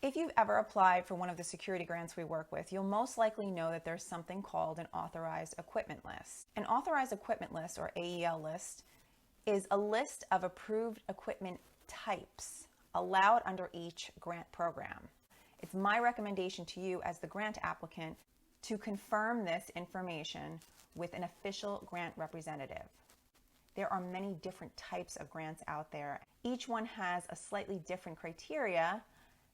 If you've ever applied for one of the security grants we work with, you'll most likely know that there's something called an authorized equipment list. An authorized equipment list, or AEL list, is a list of approved equipment types allowed under each grant program. It's my recommendation to you as the grant applicant to confirm this information with an official grant representative. There are many different types of grants out there. Each one has a slightly different criteria,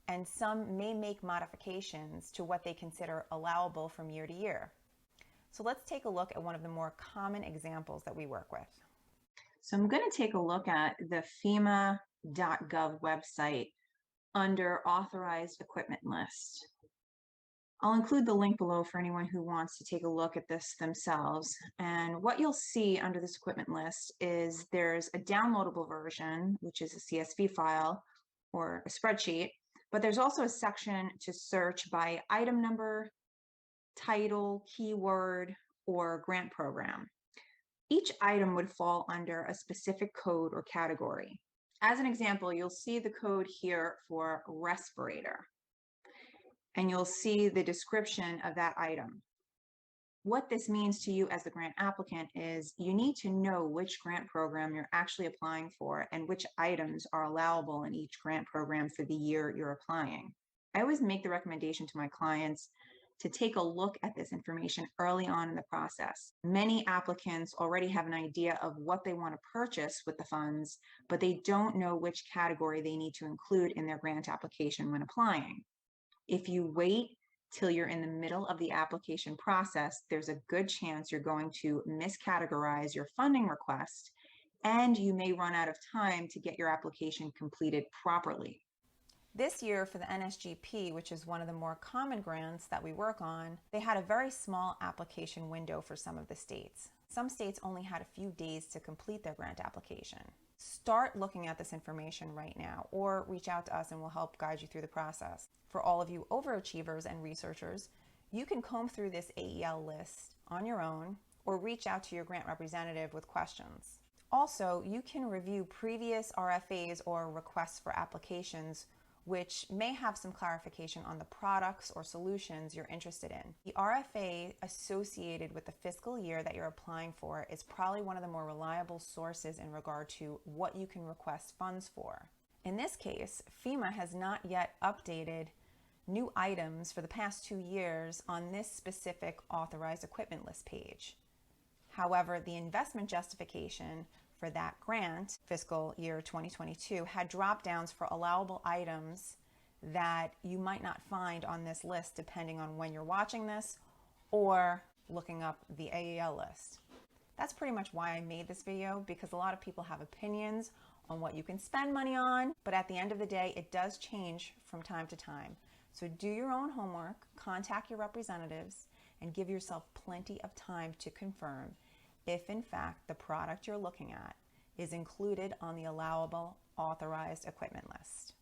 and some may make modifications to what they consider allowable from year to year. So let's take a look at one of the more common examples that we work with. So I'm going to take a look at the FEMA.gov website under Authorized Equipment List. I'll include the link below for anyone who wants to take a look at this themselves. And what you'll see under this equipment list is there's a downloadable version, which is a CSV file or a spreadsheet, but there's also a section to search by item number, title, keyword, or grant program. Each item would fall under a specific code or category. As an example, you'll see the code here for respirator, and you'll see the description of that item. What this means to you as the grant applicant is you need to know which grant program you're actually applying for and which items are allowable in each grant program for the year you're applying. I always make the recommendation to my clients to take a look at this information early on in the process. Many applicants already have an idea of what they want to purchase with the funds, but they don't know which category they need to include in their grant application when applying. If you wait till you're in the middle of the application process, there's a good chance you're going to miscategorize your funding request, and you may run out of time to get your application completed properly. This year for the NSGP, which is one of the more common grants that we work on, they had a very small application window for some of the states. Some states only had a few days to complete their grant application. Start looking at this information right now, or reach out to us and we'll help guide you through the process. For all of you overachievers and researchers, you can comb through this AEL list on your own or reach out to your grant representative with questions. Also, you can review previous RFAs or requests for applications which may have some clarification on the products or solutions you're interested in. The RFA associated with the fiscal year that you're applying for is probably one of the more reliable sources in regard to what you can request funds for. In this case, FEMA has not yet updated new items for the past 2 years on this specific authorized equipment list page. However, the investment justification for that grant, fiscal year 2022, had drop downs for allowable items that you might not find on this list depending on when you're watching this or looking up the AEL list. That's pretty much why I made this video, because a lot of people have opinions on what you can spend money on, but at the end of the day, it does change from time to time. So do your own homework, contact your representatives, and give yourself plenty of time to confirm if in fact the product you're looking at is included on the allowable authorized equipment list.